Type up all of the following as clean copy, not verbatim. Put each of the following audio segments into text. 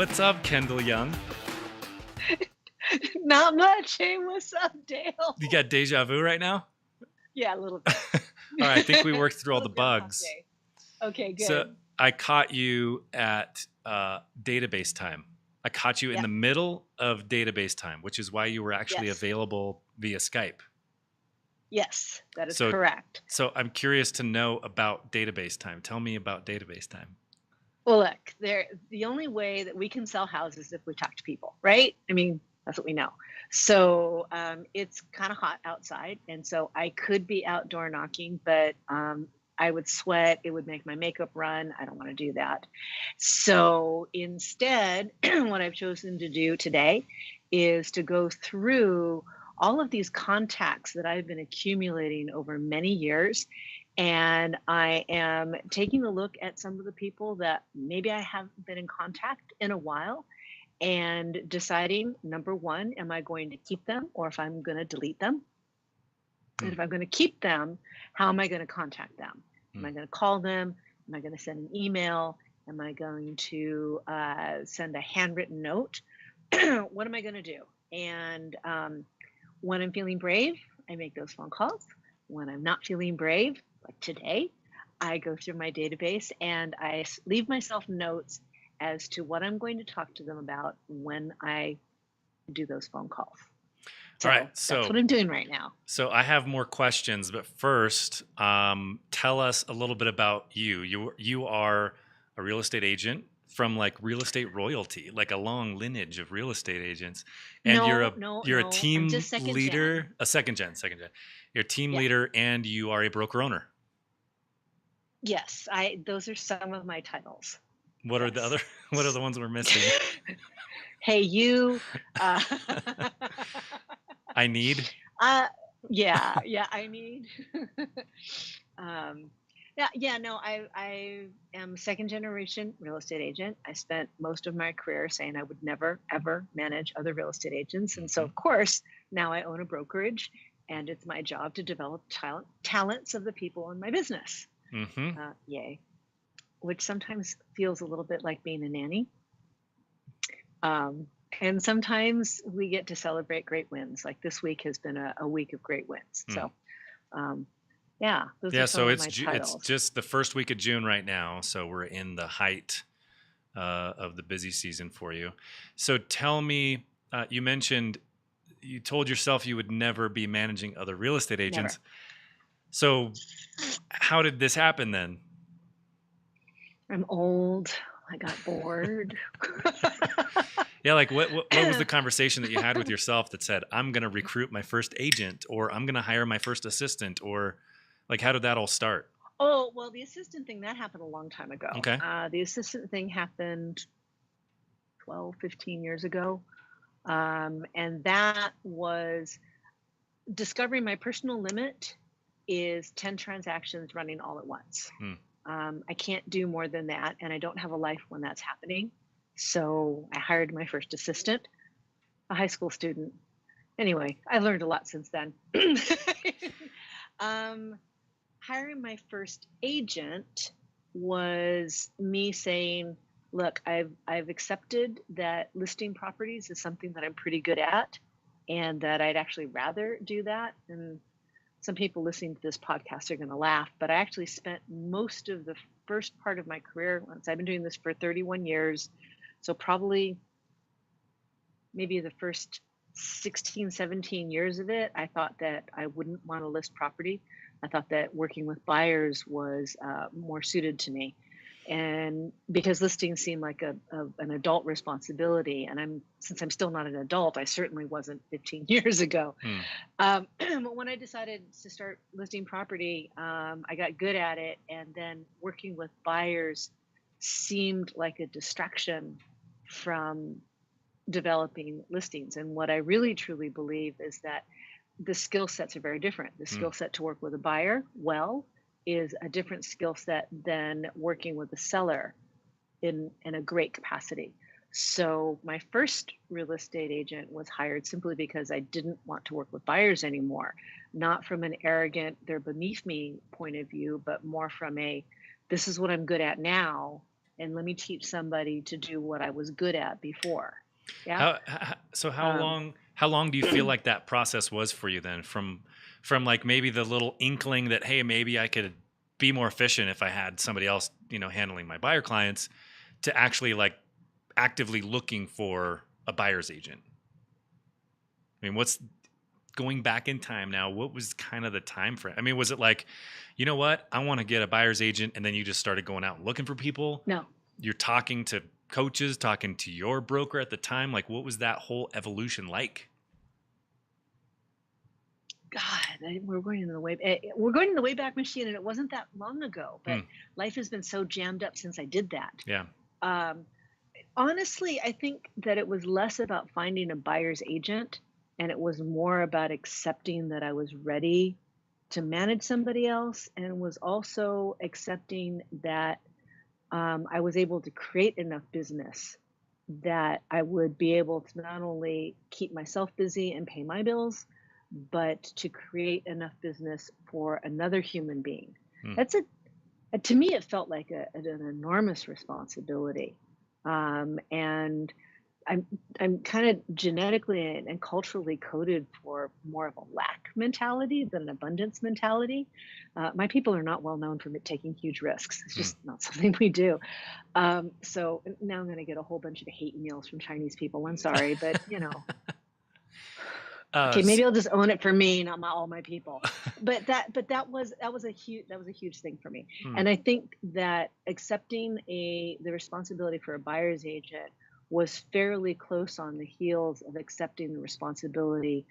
What's up, Kendall Young? Not much. Hey, what's up, Dale? You got deja vu right now? Yeah, a little bit. All right, I think we worked through all the Little Groundhog bugs. Day. Okay, So good. I caught you at database time. I caught you in Yeah. the middle of database time, which is why you were actually Yes. available via Skype. Yes, that is So, correct. so I'm curious to know about database time. Tell me about database time. Well, look, the only way that we can sell houses is if we talk to people, right? I mean, that's what we know. So it's kind of hot outside, and so I could be outdoor knocking, but I would sweat. It would make my makeup run. I don't want to do that. So instead, what I've chosen to do today is to go through all of these contacts that I've been accumulating over many years. And I am taking a look at some of the people that maybe I haven't been in contact in a while and deciding, number one, am I going to keep them or if I'm going to delete them? And if I'm going to keep them, how am I going to contact them? Am I going to call them? Am I going to send an email? Am I going to send a handwritten note? What am I going to do? And when I'm feeling brave, I make those phone calls. When I'm not feeling brave, like today, I go through my database and I leave myself notes as to what I'm going to talk to them about when I do those phone calls. So All right, that's what I'm doing right now. So I have more questions, but first, tell us a little bit about you. You are a real estate agent from like real estate royalty, like a long lineage of real estate agents, and you're a No. I'm team just second leader, gen. a second gen. You're a team Yeah. leader, and you are a broker owner. Yes, those are some of my titles. What are the other? What are the ones we're missing? Hey, you. I need. Yeah, I need. No, I am second generation real estate agent. I spent most of my career saying I would never ever manage other real estate agents, and so of course now I own a brokerage, and it's my job to develop talents of the people in my business. Yay, which sometimes feels a little bit like being a nanny. And sometimes we get to celebrate great wins. Like this week has been a week of great wins. So, those are some of my titles. It's just the first week of June right now, so we're in the height of the busy season for you. So tell me, you mentioned you told yourself you would never be managing other real estate agents. Never. So how did this happen then? I'm old. I got bored. Yeah, like what was the conversation that you had with yourself that said, I'm going to recruit my first agent, or I'm going to hire my first assistant, or like how did that all start? Oh, well, the assistant thing, that happened a long time ago. Okay. The assistant thing happened 12, 15 years ago. And that was discovering my personal limit is 10 transactions running all at once. I can't do more than that, and I don't have a life when that's happening. So I hired my first assistant, a high school student. Anyway, I've learned a lot since then. Hiring my first agent was me saying, look, I've accepted that listing properties is something that I'm pretty good at, and that I'd actually rather do that. And some people listening to this podcast are going to laugh, but I actually spent most of the first part of my career, once I've been doing this for 31 years, so probably maybe the first 16, 17 years of it, I thought that I wouldn't want to list property. I thought that working with buyers was more suited to me. And because listing seemed like an adult responsibility, and since I'm still not an adult, I certainly wasn't 15 years ago. But when I decided to start listing property, I got good at it, and then working with buyers seemed like a distraction from developing listings. And what I really truly believe is that the skill sets are very different. The skill set to work with a buyer well is a different skill set than working with a seller in a great capacity. So my first real estate agent was hired simply because I didn't want to work with buyers anymore, not from an arrogant, they're beneath me point of view, but more from this is what I'm good at now, and let me teach somebody to do what I was good at before. Yeah. So Um, how long do you feel like that process was for you then, from like maybe the little inkling that, hey, maybe I could be more efficient if I had somebody else, handling my buyer clients, to actually like actively looking for a buyer's agent? I mean, what's going back in time now, what was kind of the time frame? I mean, was it like, you know what, I want to get a buyer's agent, and then you just started going out and looking for people? no, You're talking to coaches, talking to your broker at the time? Like, what was that whole evolution like? God, we're going in the Wayback Machine, and it wasn't that long ago. But Hmm. life has been so jammed up since I did that. Yeah. Um, Honestly, I think that it was less about finding a buyer's agent, and it was more about accepting that I was ready to manage somebody else, and was also accepting that I was able to create enough business that I would be able to not only keep myself busy and pay my bills, but to create enough business for another human being. Hmm. That's to me, it felt like an enormous responsibility. And I'm kind of genetically and culturally coded for more of a lack mentality than an abundance mentality. My people are not well known for taking huge risks. It's Hmm. just not something we do. So now I'm going to get a whole bunch of hate mails from Chinese people. I'm sorry, but okay, S- maybe I'll just own it for me, not all my people. That was a huge thing for me. hmm. And I think that accepting the responsibility for a buyer's agent was fairly close on the heels of accepting the responsibility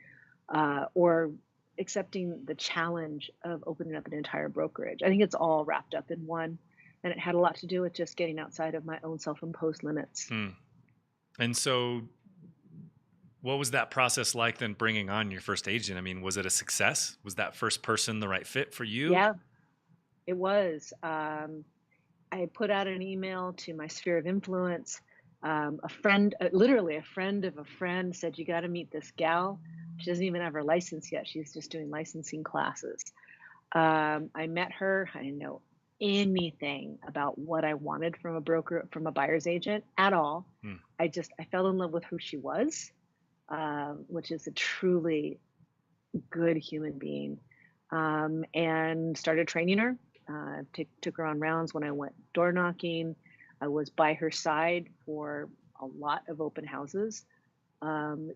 or accepting the challenge of opening up an entire brokerage. I think it's all wrapped up in one, and it had a lot to do with just getting outside of my own self-imposed limits. Hmm. And so, what was that process like then, bringing on your first agent? I mean, was it a success? Was that first person the right fit for you? Yeah, it was. I put out an email to my sphere of influence. A friend, literally a friend of a friend, said, "You got to meet this gal. She doesn't even have her license yet. She's just doing licensing classes." I met her. I didn't know anything about what I wanted from a broker, from a buyer's agent at all. Hmm. I fell in love with who she was, which is a truly good human being, and started training her. Took her on rounds when I went door knocking. I was by her side for a lot of open houses.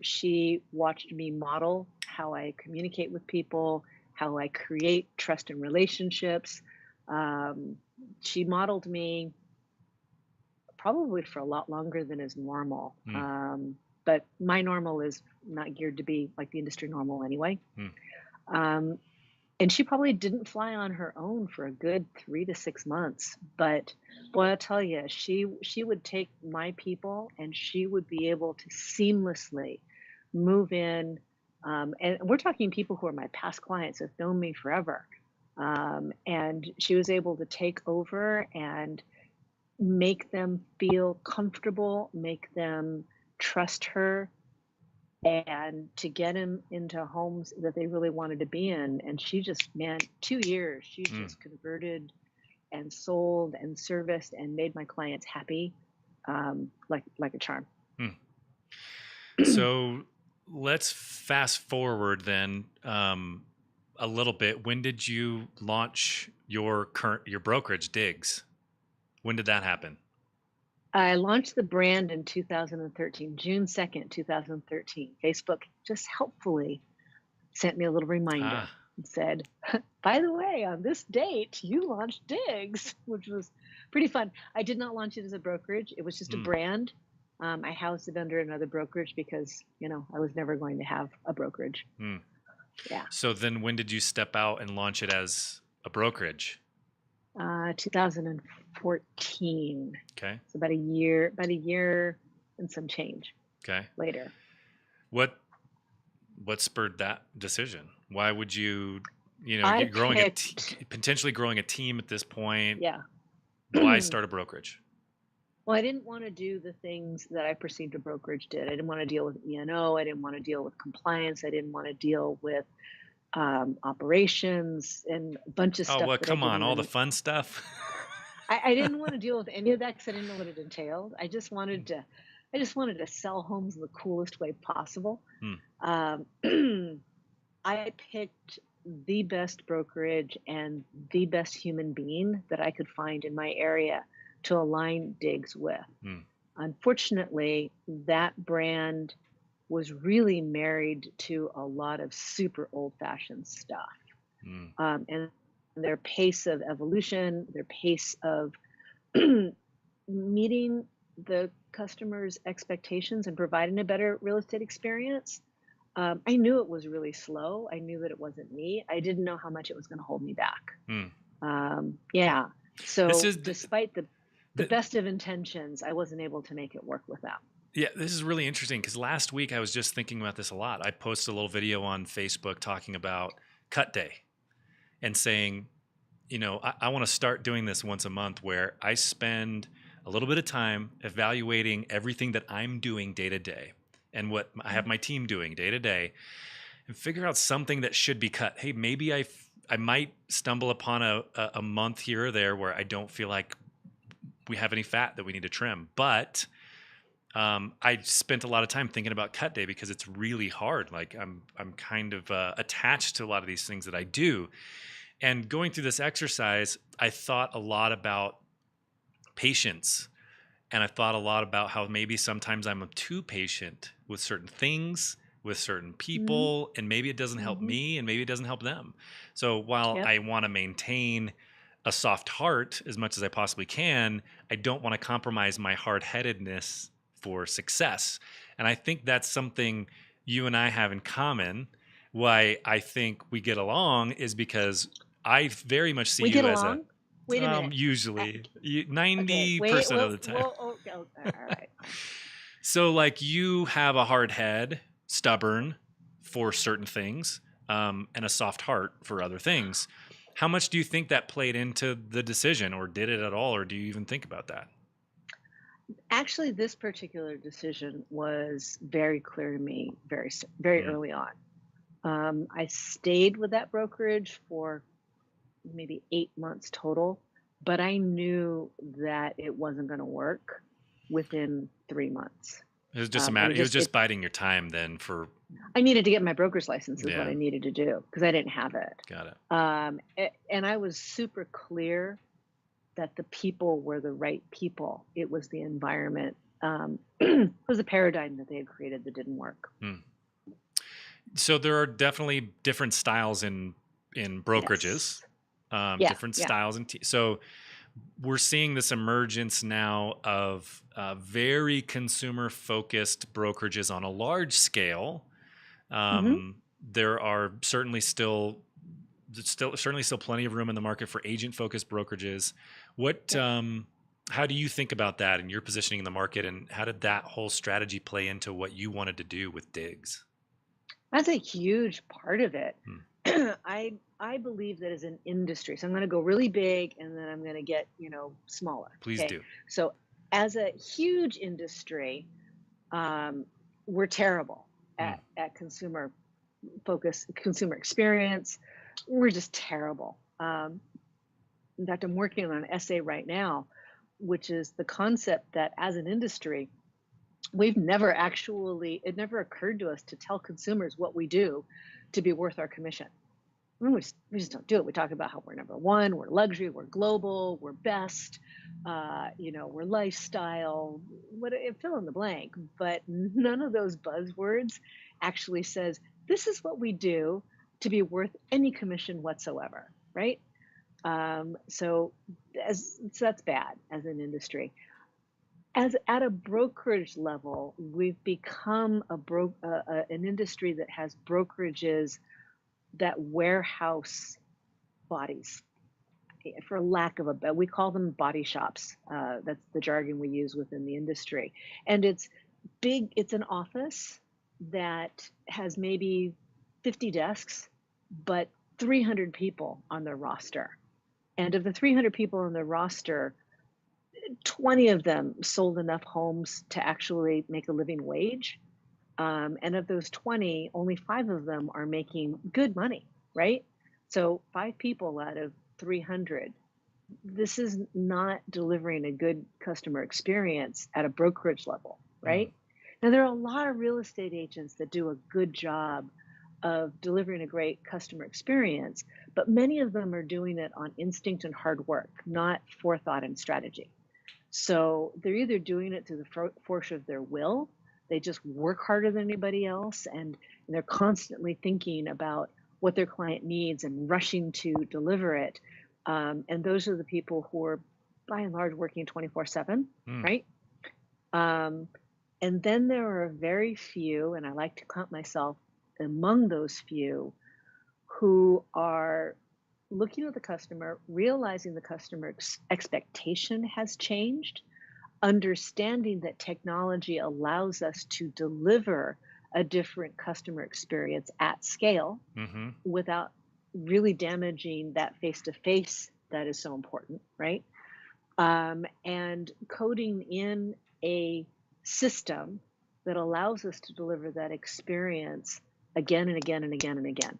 She watched me model how I communicate with people, how I create trust in relationships. Um, she modeled me probably for a lot longer than is normal. Hmm. But my normal is not geared to be like the industry normal anyway. Hmm. Um, and she probably didn't fly on her own for a good 3 to 6 months. But boy, I'll tell you, she would take my people and she would be able to seamlessly move in. And we're talking people who are my past clients, have known me forever. And she was able to take over and make them feel comfortable, make them trust her, and to get him into homes that they really wanted to be in. And she just, man, 2 years, she Hmm. just converted and sold and serviced and made my clients happy, like a charm. Hmm. So let's fast forward then, a little bit. When did you launch your brokerage, Diggs? When did that happen? I launched the brand in 2013, June 2nd, 2013. Facebook just helpfully sent me a little reminder Ah. and said, by the way, on this date, you launched Diggs, which was pretty fun. I did not launch it as a brokerage. It was just a Hmm. brand. I housed it under another brokerage because, I was never going to have a brokerage. Hmm. Yeah. So then when did you step out and launch it as a brokerage? 2014. Okay. So about a year and some change Okay. later. What spurred that decision? Why would you, I you're picked, potentially growing a team at this point. yeah. Why start a brokerage? Well, I didn't want to do the things that I perceived a brokerage did. I didn't want to deal with E&O. I didn't want to deal with compliance. I didn't want to deal with operations and a bunch of Oh, stuff well, that I come on, didn't all the really. fun stuff. I didn't want to deal with any of that because I didn't know what it entailed. I just wanted to sell homes in the coolest way possible. Hmm. Um, I picked the best brokerage and the best human being that I could find in my area to align digs with. Hmm. Unfortunately, that brand was really married to a lot of super old-fashioned stuff. Hmm. And their pace of evolution, their pace of meeting the customer's expectations and providing a better real estate experience. I knew it was really slow. I knew that it wasn't me. I didn't know how much it was going to hold me back. Hmm. Yeah. This So is despite the the, best of intentions, I wasn't able to make it work with them. Yeah, this is really interesting because last week I was just thinking about this a lot. I posted a little video on Facebook talking about cut day and saying, I want to start doing this once a month where I spend a little bit of time evaluating everything that I'm doing day to day and what I have my team doing day to day and figure out something that should be cut. Hey, maybe I might stumble upon a month here or there where I don't feel like we have any fat that we need to trim, but I spent a lot of time thinking about cut day because it's really hard. Like I'm kind of attached to a lot of these things that I do. And going through this exercise, I thought a lot about patience, and I thought a lot about how maybe sometimes I'm too patient with certain things, with certain Hmm. people, and maybe it doesn't help Hmm. me, and maybe it doesn't help them. So while Yep. I want to maintain a soft heart as much as I possibly can, I don't want to compromise my hard headedness for success. And I think that's something you and I have in common. Why I think we get along is because I very much see We get you as a along. Wait a minute. Uh, usually Okay. Wait. 90% of Well. the time. Well. Oh, oh, all right. Fine. So like you have a hard head, stubborn for certain things, and a soft heart for other things. How much do you think that played into the decision, or did it at all, or do you even think about that? Actually, this particular decision was very clear to me very Mm, early on. I stayed with that brokerage for maybe 8 months total, but I knew that it wasn't going to work within 3 months. it was just a It matter. was It was just just biding your time then. For I needed to get my broker's license is what yeah, I needed to do because I didn't have it. got it. And I was super clear that the people were the right people. It was the environment. It was a paradigm that they had created that didn't work. Mm. So there are definitely different styles in brokerages, Yes. Yeah. different Yeah. styles so we're seeing this emergence now of very consumer focused brokerages on a large scale. Hmm. There are certainly still plenty of room in the market for agent focused brokerages. What Yep. How do you think about that and your positioning in the market, and how did that whole strategy play into what you wanted to do with Digs? That's a huge part of it. Hmm. I believe that as an industry, so I'm going to go really big and then I'm going to get, smaller. Please Okay. do. So as a huge industry, um, we're terrible Hmm. at consumer experience. We're just terrible. In fact, I'm working on an essay right now, which is the concept that as an industry, it never occurred to us to tell consumers what we do to be worth our commission. I mean, we just don't do it. We talk about how we're number one, we're luxury, we're global, we're best, we're lifestyle, fill in the blank. But none of those buzzwords actually says this is what we do to be worth any commission whatsoever, right? So, so that's bad as an industry. As at a brokerage level, we've become an industry that has brokerages that warehouse bodies, for lack of a better, we call them body shops. That's the jargon we use within the industry. And it's big, it's an office that has maybe 50 desks, but 300 people on their roster. And of the 300 people on their roster, 20 of them sold enough homes to actually make a living wage. And of those 20, only five of them are making good money, right? So five people out of 300. this is not delivering a good customer experience at a brokerage level, Mm, right? Now, there are a lot of real estate agents that do a good job of delivering a great customer experience, but many of them are doing it on instinct and hard work, not forethought and strategy. So they're either doing it through the force of their will, they just work harder than anybody else, and they're constantly thinking about what their client needs and rushing to deliver it. And those are the people who are, by and large, working 24/7, mm. right? Um, and then there are very few, and I like to count myself among those few, who are looking at the customer, realizing the customer expectation has changed, understanding that technology allows us to deliver a different customer experience at scale Mm-hmm. without really damaging that face to face that is so important, right? And coding in a system that allows us to deliver that experience again and again and again and again,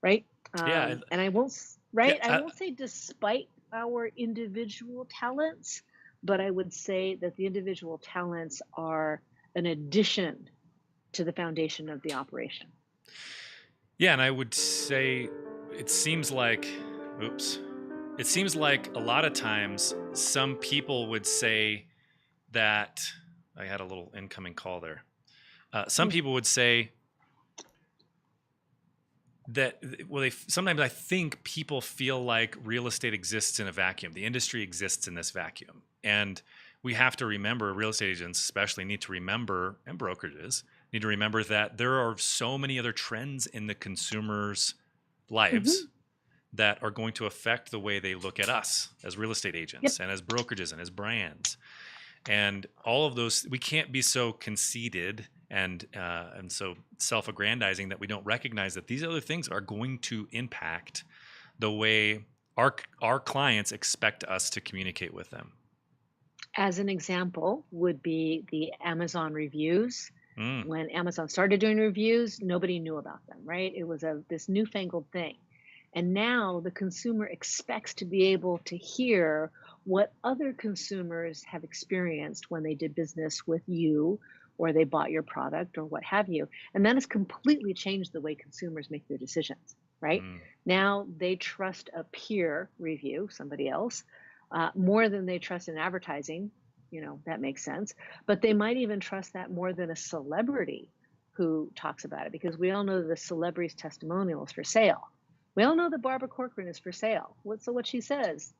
right? Yeah, And I won't, yeah. right? I won't say despite our individual talents, but I would say that the individual talents are an addition to the foundation of the operation. Yeah, and I would say it seems like, oops, it seems like a lot of times some people would say that I had a little incoming call there. Some Mm, people would say that, well, sometimes I think people feel like real estate exists in a vacuum. The industry exists in this vacuum. And we have to remember, real estate agents especially need to remember, and brokerages need to remember that there are so many other trends in the consumers' lives mhm. that are going to affect the way they look at us as real estate Yep. agents and as brokerages and as brands. And all of those, we can't be so conceited and so self-aggrandizing that we don't recognize that these other things are going to impact the way our clients expect us to communicate with them. As an example, would be the Amazon reviews. Mm, When Amazon started doing reviews, nobody knew about them, right? It was this newfangled thing. And now the consumer expects to be able to hear what other consumers have experienced when they did business with you or they bought your product or what have you. And that has completely changed the way consumers make their decisions, right? mm. Now they trust a peer review, somebody else, more than they trust in advertising. That makes sense. But they might even trust that more than a celebrity who talks about it, because we all know that the celebrity's testimonial is for sale. We all know that Barbara Corcoran is for sale. What she says,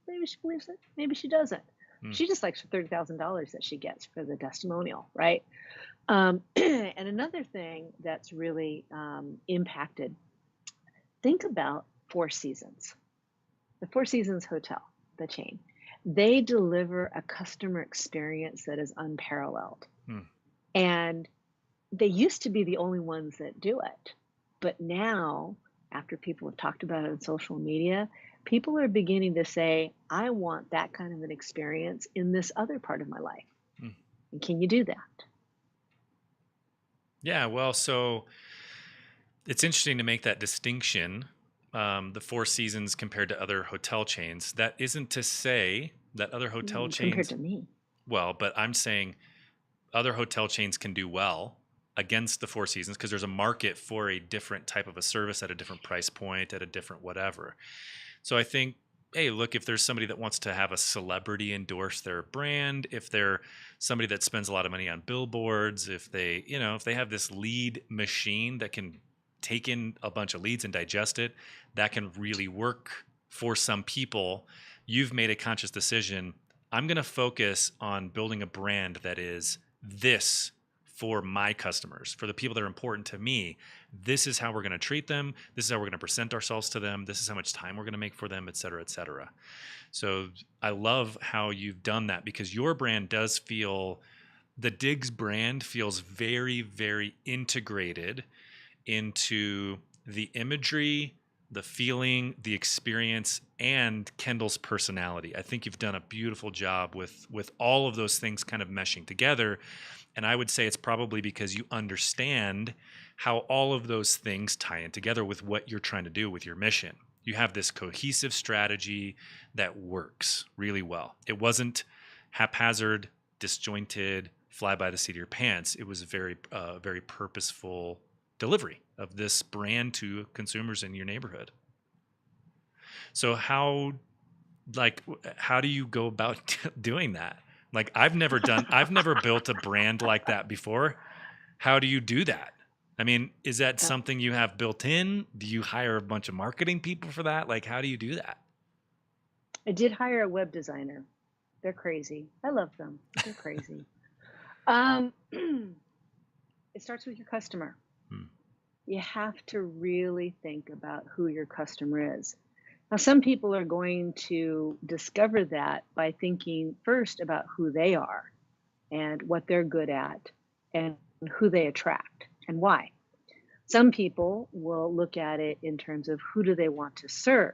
maybe she believes it, maybe she doesn't. Mm. She just likes the $30,000 that she gets for the testimonial, right? And another thing that's really impacted, think about Four Seasons, the Four Seasons Hotel, the chain. They deliver a customer experience that is unparalleled. Mm. And they used to be the only ones that do it. But now, after people have talked about it on social media, people are beginning to say, I want that kind of an experience in this other part of my life. Mm. And can you do that? Yeah, well, so it's interesting to make that distinction, the Four Seasons compared to other hotel chains. That isn't to say that other hotel Compared chains, to me. well, but I'm saying other hotel chains can do well against the Four Seasons because there's a market for a different type of a service at a different price point, at a different whatever. So I think, hey, look, if there's somebody that wants to have a celebrity endorse their brand, if they're somebody that spends a lot of money on billboards, if they have this lead machine that can take in a bunch of leads and digest it, that can really work for some people. You've made a conscious decision. I'm going to focus on building a brand that is this for my customers, for the people that are important to me. This is how we're going to treat them. This is how we're going to present ourselves to them. This is how much time we're going to make for them, et cetera, et cetera. So I love how you've done that because your brand does feel, the Diggs brand feels very, very integrated into the imagery, the feeling, the experience, and Kendall's personality. I think you've done a beautiful job with all of those things kind of meshing together. And I would say it's probably because you understand how all of those things tie in together with what you're trying to do with your mission. You have this cohesive strategy that works really well. It wasn't haphazard, disjointed, fly by the seat of your pants. It was a very purposeful delivery of this brand to consumers in your neighborhood. So how do you go about doing that? Like I've never built a brand like that before. How do you do that? I mean, is that Uh, something you have built in? Do you hire a bunch of marketing people for that? Like, how do you do that? I did hire a web designer. They're crazy. I love them. They're crazy. Um, it starts with your customer. Hmm. You have to really think about who your customer is. Now, some people are going to discover that by thinking first about who they are and what they're good at and who they attract and why. Some people will look at it in terms of who do they want to serve.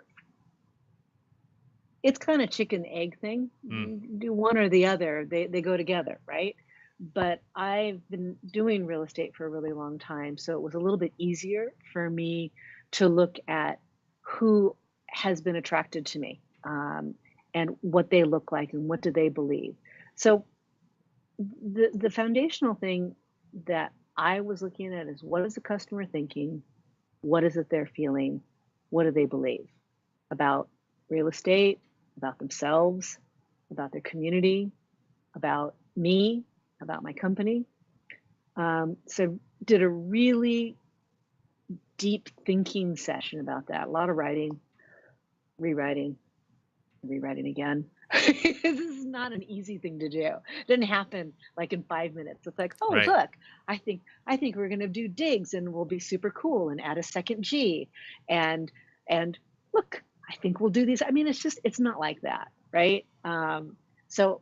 It's kind of chicken egg thing. Hmm. You do one or the other, they go together, right? But I've been doing real estate for a really long time, so it was a little bit easier for me to look at who has been attracted to me, and what they look like and what do they believe. So the foundational thing that I was looking at is what is the customer thinking? What is it they're feeling? What do they believe about real estate, about themselves, about their community, about me, about my company? So did a really deep thinking session about that. A lot of writing, rewriting, rewriting again. This is not an easy thing to do. It didn't happen like in 5 minutes. It's like, oh Right. look, I think we're gonna do digs and we'll be super cool and add a second G. And look, I think we'll do these. I mean, it's not like that, right? So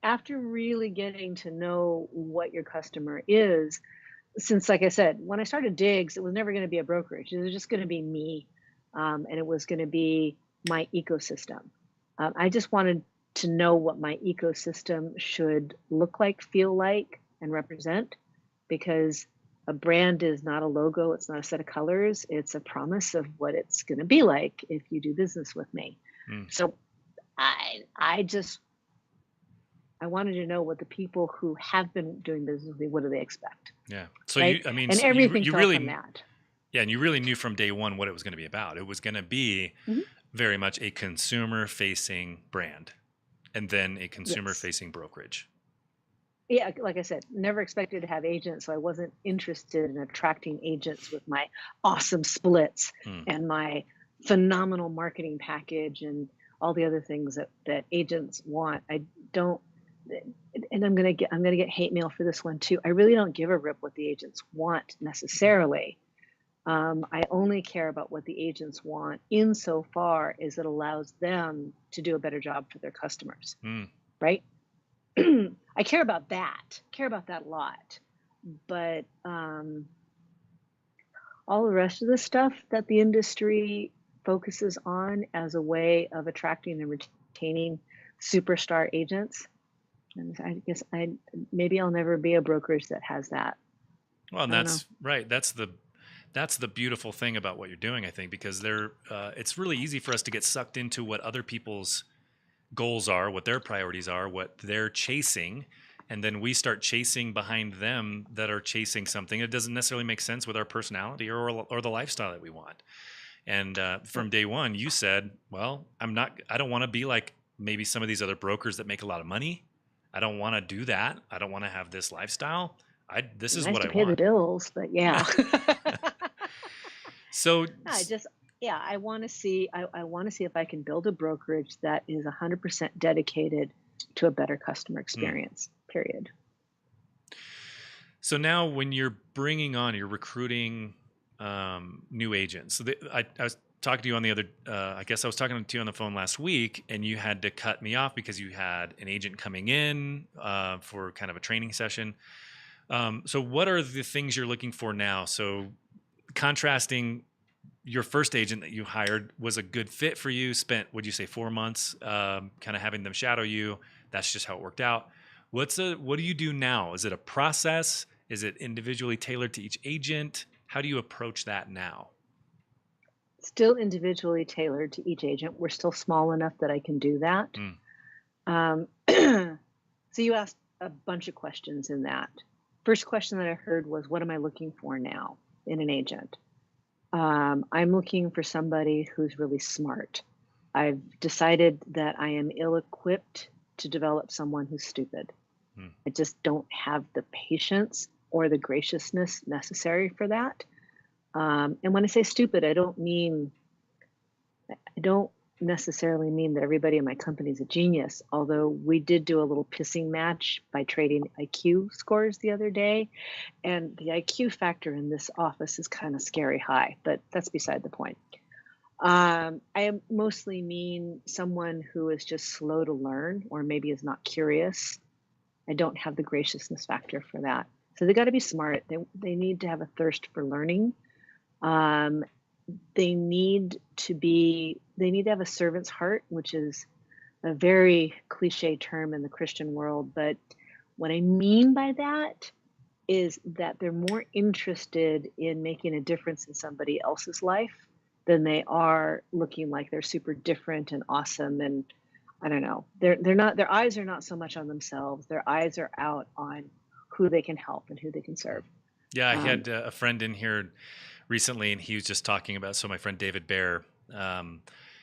after really getting to know what your customer is, since like I said, when I started digs, it was never going to be a brokerage. It was just going to be me, and it was going to be my ecosystem. I just wanted to know what my ecosystem should look like, feel like, and represent, because a brand is not a logo, it's not a set of colors, it's a promise of what it's going to be like if you do business with me. Hmm. So I just I wanted to know what the people who have been doing business with me, what do they expect, Yeah. So right? I mean, And so you everything you fell from really, that. yeah, and you really knew from day one what it was going to be about. It was going to be Mhm. very much a consumer-facing brand, and then a Yes. consumer-facing brokerage. Yeah, like I said, never expected to have agents, so I wasn't interested in attracting agents with my awesome splits Hmm. and my phenomenal marketing package and all the other things that agents want. I don't, and I'm gonna get hate mail for this one too. I really don't give a rip what the agents want necessarily. I only care about what the agents want insofar as it allows them to do a better job for their customers, Hmm. right? I care about that a lot. But all the rest of the stuff that the industry focuses on as a way of attracting and retaining superstar agents, and I guess maybe I'll never be a brokerage that has that. Well, and I don't know. that's right. That's the beautiful thing about what you're doing, I think, because it's really easy for us to get sucked into what other people's goals are, what their priorities are, what they're chasing, and then we start chasing behind them that are chasing something that doesn't necessarily make sense with our personality or the lifestyle that we want. And Yep. from day one, you said, "Well, I don't want to be like maybe some of these other brokers that make a lot of money. I don't want to do that. I don't want to have this lifestyle. This is Nice what to I pay the want." bills, but yeah. So, I just yeah, I want to see if I can build a brokerage that is 100% dedicated to a better customer hmm. experience. Period. So now when you're recruiting new agents. So I was talking to you on the other, I guess I was talking to you on the phone last week, and you had to cut me off because you had an agent coming in for kind of a training session. So what are the things you're looking for now? So contrasting your first agent that you hired was a good fit for you, spent, would you say 4 months, kind of having them shadow you. That's just how it worked out. What do you do now? Is it a process? Is it individually tailored to each agent? How do you approach that now? Still individually tailored to each agent. We're still small enough that I can do that. Mm, Um, so you asked a bunch of questions in that. First question that I heard was, what am I looking for now in an agent? I'm looking for somebody who's really smart. I've decided that I am ill-equipped to develop someone who's stupid. mm. I just don't have the patience or the graciousness necessary for that. And when I say stupid, I don't necessarily mean that everybody in my company is a genius, although we did do a little pissing match by trading IQ scores the other day. And the IQ factor in this office is kind of scary high, but that's beside the point. I mostly mean someone who is just slow to learn or maybe is not curious. I don't have the graciousness factor for that. So they got to be smart. They need to have a thirst for learning. Um, they need to have a servant's heart, which is a very cliche term in the Christian world. But what I mean by that is that they're more interested in making a difference in somebody else's life than they are looking like they're super different and awesome. And I don't know, they're not, their eyes are not so much on themselves. Their eyes are out on who they can help and who they can serve. Yeah, I Um, had a friend in here recently, and he was just talking about. So my friend David Bear,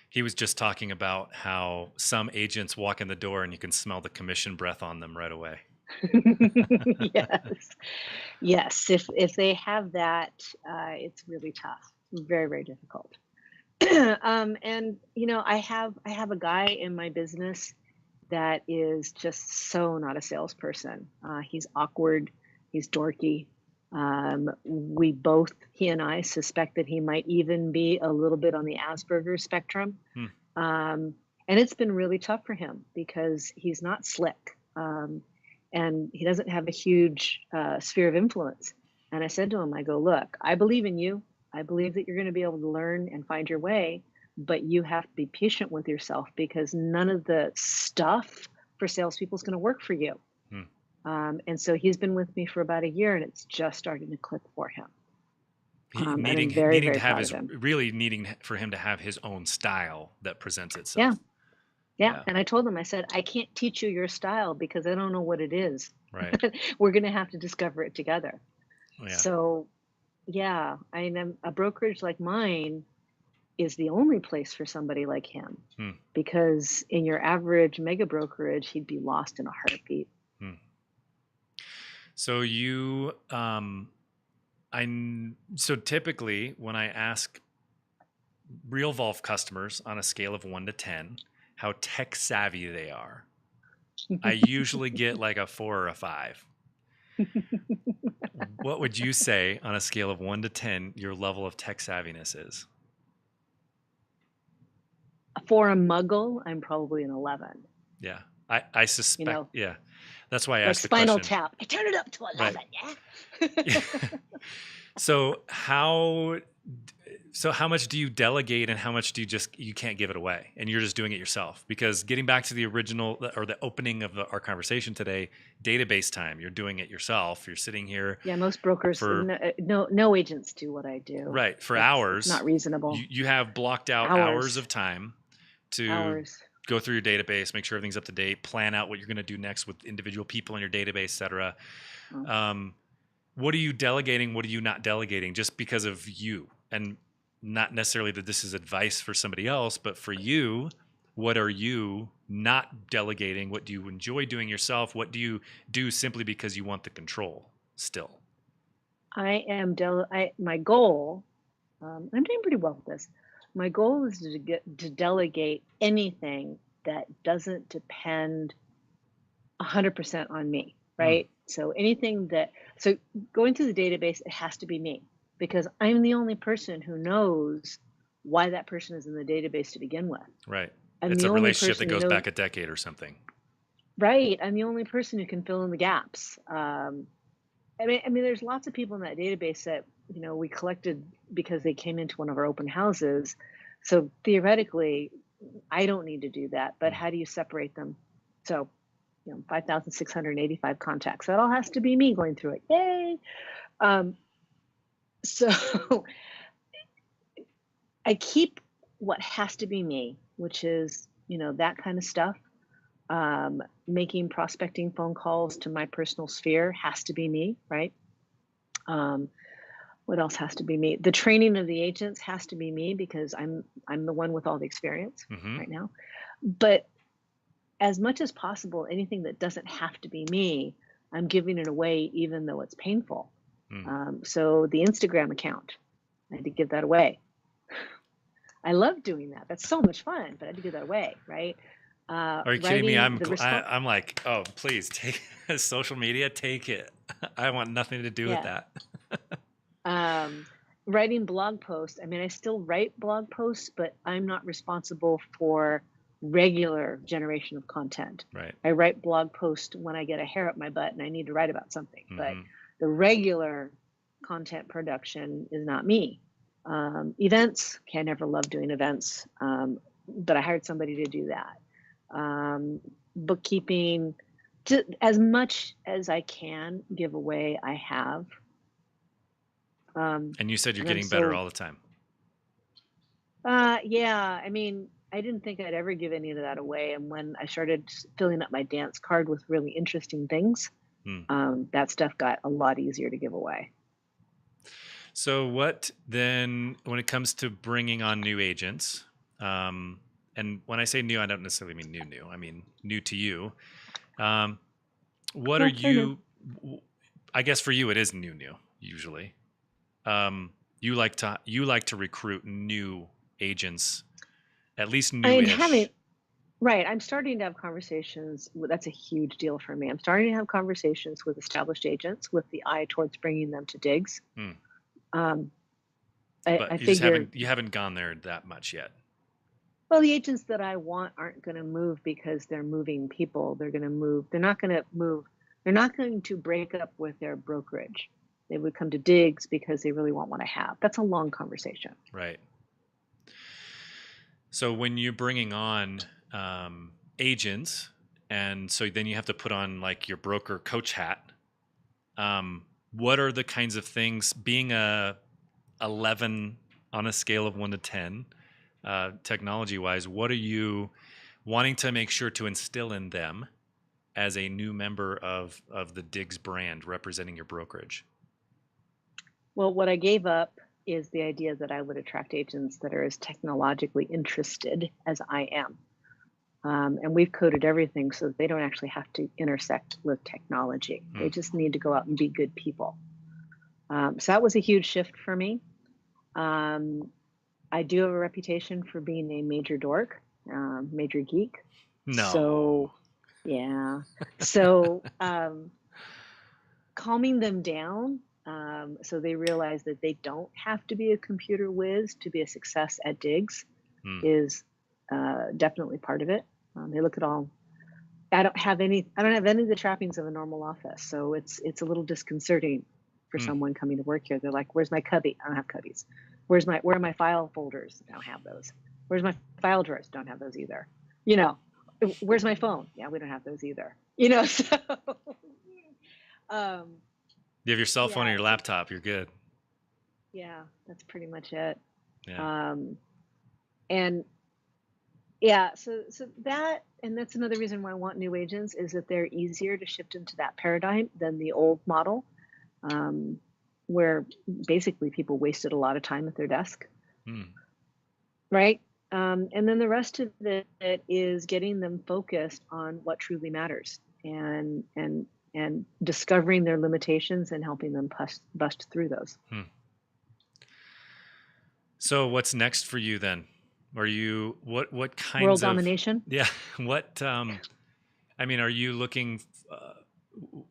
he was just talking about how some agents walk in the door and you can smell the commission breath on them right away. yes, yes. If they have that, it's really tough. Very, very difficult. And I have a guy in my business that is just so not a salesperson. He's awkward. He's dorky. He and I suspect that he might even be a little bit on the Asperger's spectrum. Hmm. And it's been really tough for him because he's not slick. And he doesn't have a huge sphere of influence. And I said to him, I go, look, I believe in you. I believe that you're going to be able to learn and find your way, but you have to be patient with yourself because none of the stuff for salespeople is going to work for you. Hmm. And so he's been with me for about a year, and it's just starting to click for him. And I'm very, Needing to very have proud of his him. really needing for him to have his own style that presents Yeah, itself. yeah. Yeah, And I told him, I said, I can't teach you your style because I don't know what it is. right. We're going to have to discover it together. Yeah. So, yeah, I mean, a brokerage like mine is the only place for somebody like him Hmm. because in your average mega brokerage, he'd be lost in a heartbeat. Hmm. So so typically when I ask Realvolve customers on a scale of 1 to 10 how tech savvy they are, I usually get like a 4 or a 5. What would you say on a scale of 1 to 10 your level of tech savviness is? For a muggle, I'm probably an 11. Yeah. I You suspect, know, yeah. That's why I like asked the Spinal question. Tap. I turn it up to Right. 11, yeah? So how much do you delegate and how much do you can't give it away and you're just doing it yourself? Because getting back to the original or the opening of our conversation today, database time, you're doing it yourself. You're sitting here Yeah, most brokers, for no agents do what I do. right for It's not hours. reasonable. You have blocked out hours Hours, of time to hours. go through your database, make sure everything's up to date, plan out what you're going to do next with individual people in your database, et cetera. Oh. What are you delegating? What are you not delegating? Just because of you, and not necessarily that this is advice for somebody else, but for you, what are you not delegating? What do you enjoy doing yourself? What do you do simply because you want the control still? My goal, I'm doing pretty well with this. My goal is to delegate anything that doesn't depend 100% on me, Hmm. right? So going through the database, it has to be me because I'm the only person who knows why that person is in the database to begin with. Right. I'm It's the a only relationship that person who goes knows, back a decade or something. right? I'm the only person who can fill in the gaps. I mean, there's lots of people in that database that, we collected because they came into one of our open houses. So theoretically, I don't need to do that, but how do you separate them? So, 5,685 contacts. That all has to be me going through it. Yay! Um, so I keep what has to be me, which is, that kind of stuff. Making prospecting phone calls to my personal sphere has to be me, right? Um, what else has to be me? The training of the agents has to be me because I'm the one with all the experience Hmm. right now. But as much as possible, anything that doesn't have to be me, I'm giving it away even though it's painful. Mm. So the Instagram account, I had to give that away. I love doing that. That's so much fun, but I had to give that away, right? Are you kidding me? Writing the response. I'm like, oh, please take social media, take it. I want nothing to do with Yeah. that. Um, Writing blog posts. I mean, I still write blog posts, but I'm not responsible for regular generation of content. Right. I write blog posts when I get a hair up my butt and I need to write about something, but Hmm. the regular content production is not me. Events, okay, I never loved doing events, but I hired somebody to do that. Bookkeeping, as much as I can give away, I have. And you said you're And I'm getting better so, all the time. yeah, I mean, I didn't think I'd ever give any of that away. And when I started filling up my dance card with really interesting things, Hmm. that stuff got a lot easier to give away. So what then, when it comes to bringing on new agents, and when I say new, I don't necessarily mean new. I mean new to you. Um, what are Yeah, they're new. you? I guess for you, it is new usually. You like to recruit new agents, at least I'm having, new-ish. right, I'm starting to have conversations. That's a huge deal for me. I'm starting to have conversations with established agents with the eye towards bringing them to digs. Hmm. Um, I But you just figure, haven't gone there that much yet. well, the agents that I want aren't going to move because they're moving people. They're going to move. They're not going to move. They're not going to break up with their brokerage. They would come to digs because they really want what I have. That's a long conversation. Right. So when you're bringing on agents, and so then you have to put on like your broker coach hat. What are the kinds of things, being a 11 on a scale of 1 to 10, technology wise, what are you wanting to make sure to instill in them as a new member of the Diggs brand representing your brokerage? Well, what I gave up is the idea that I would attract agents that are as technologically interested as I am. And we've coded everything so that they don't actually have to intersect with technology. They Hmm. just need to go out and be good people. So that was a huge shift for me. Um, I do have a reputation for being a major dork, major geek. No. So, yeah. So, calming them down so they realize that they don't have to be a computer whiz to be a success at digs Hmm. is definitely part of it. They look at all. I don't have any. I don't have any of the trappings of a normal office, so it's a little disconcerting for Hmm. someone coming to work here. They're like, "Where's my cubby? I don't have cubbies. Where are my file folders? I don't have those. Where's my file drawers? Don't have those either. You know, where's my phone? Yeah, we don't have those either. So um, You have your cell phone or yeah, your laptop, you're good. yeah, that's pretty much it. Yeah. Um, and yeah, so that, and that's another reason why I want new agents is that they're easier to shift into that paradigm than the old model, um, where basically people wasted a lot of time at their desk, Hmm. right? And then the rest of it is getting them focused on what truly matters and discovering their limitations and helping them bust through those. Hmm. So what's next for you then? Are you what World kinds of, domination. yeah, what I mean, are you looking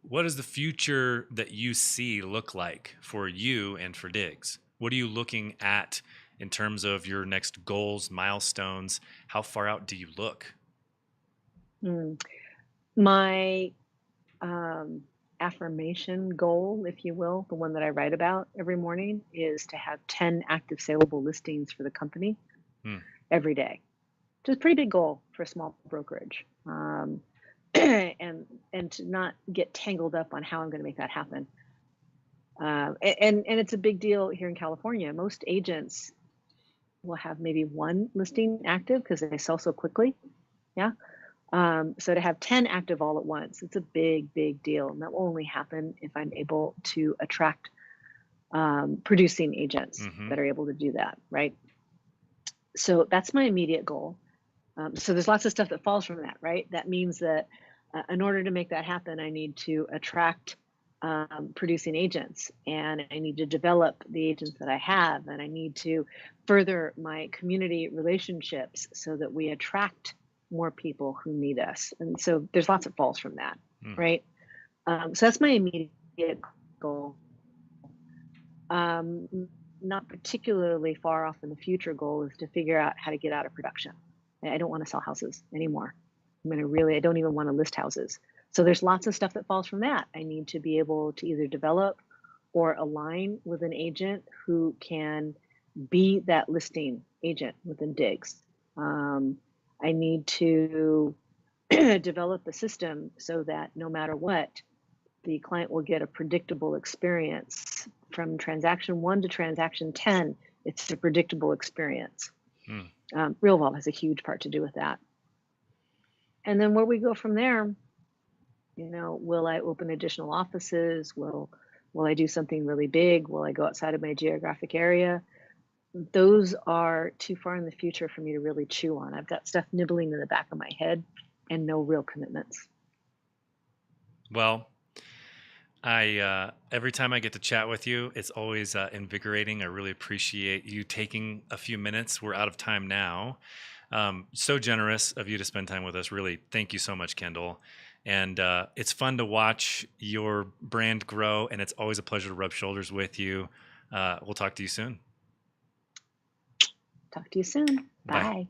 what does the future that you see look like for you and for Diggs? What are you looking at in terms of your next goals, milestones? How far out do you look? Hmm. My um, affirmation goal, if you will, the one that I write about every morning, is to have 10 active saleable listings for the company Hmm. every day. Which is a pretty big goal for a small brokerage. And to not get tangled up on how I'm going to make that happen. And it's a big deal here in California. Most agents will have maybe one listing active because they sell so quickly. Yeah. So to have 10 active all at once, it's a big, big deal. And that will only happen if I'm able to attract producing agents Mm-hmm. that are able to do that, right? So that's my immediate goal. So there's lots of stuff that falls from that, right? That means that in order to make that happen, I need to attract producing agents, and I need to develop the agents that I have, and I need to further my community relationships so that we attract more people who need us. And so there's lots that falls from that, Mm. right? So that's my immediate goal. Not particularly far off in the future goal is to figure out how to get out of production. I don't want to sell houses anymore. I don't even want to list houses. So there's lots of stuff that falls from that. I need to be able to either develop or align with an agent who can be that listing agent within Digs. I need to develop a system so that no matter what, the client will get a predictable experience from transaction 1 to transaction 10. It's a predictable experience. Mm. Realvolve has a huge part to do with that. And then where we go from there, will I open additional offices? Will I do something really big? Will I go outside of my geographic area? Those are too far in the future for me to really chew on. I've got stuff nibbling in the back of my head and no real commitments. Well, I every time I get to chat with you, it's always invigorating. I really appreciate you taking a few minutes. We're out of time now. So generous of you to spend time with us. Really, thank you so much, Kendyl. And it's fun to watch your brand grow, and it's always a pleasure to rub shoulders with you. We'll talk to you soon. Talk to you soon. Bye. Bye.